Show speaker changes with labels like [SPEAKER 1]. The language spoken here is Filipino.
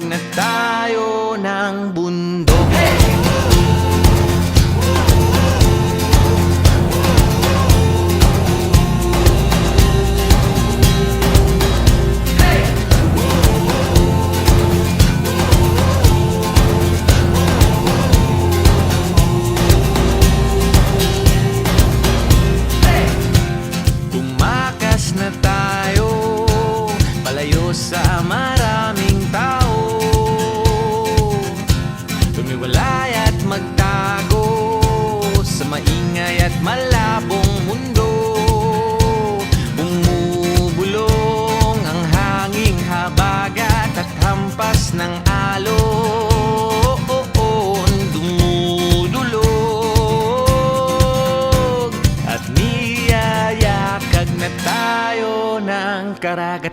[SPEAKER 1] na tayo ng bundok. Tumakas na tayo palayo sa maraming tao, tumiwalay at magtago sa maingay at malabong mundo. Bumubulong ang hanging habagat at hampas ng alon, dumudulog at niyayakag na tayo ng karagat.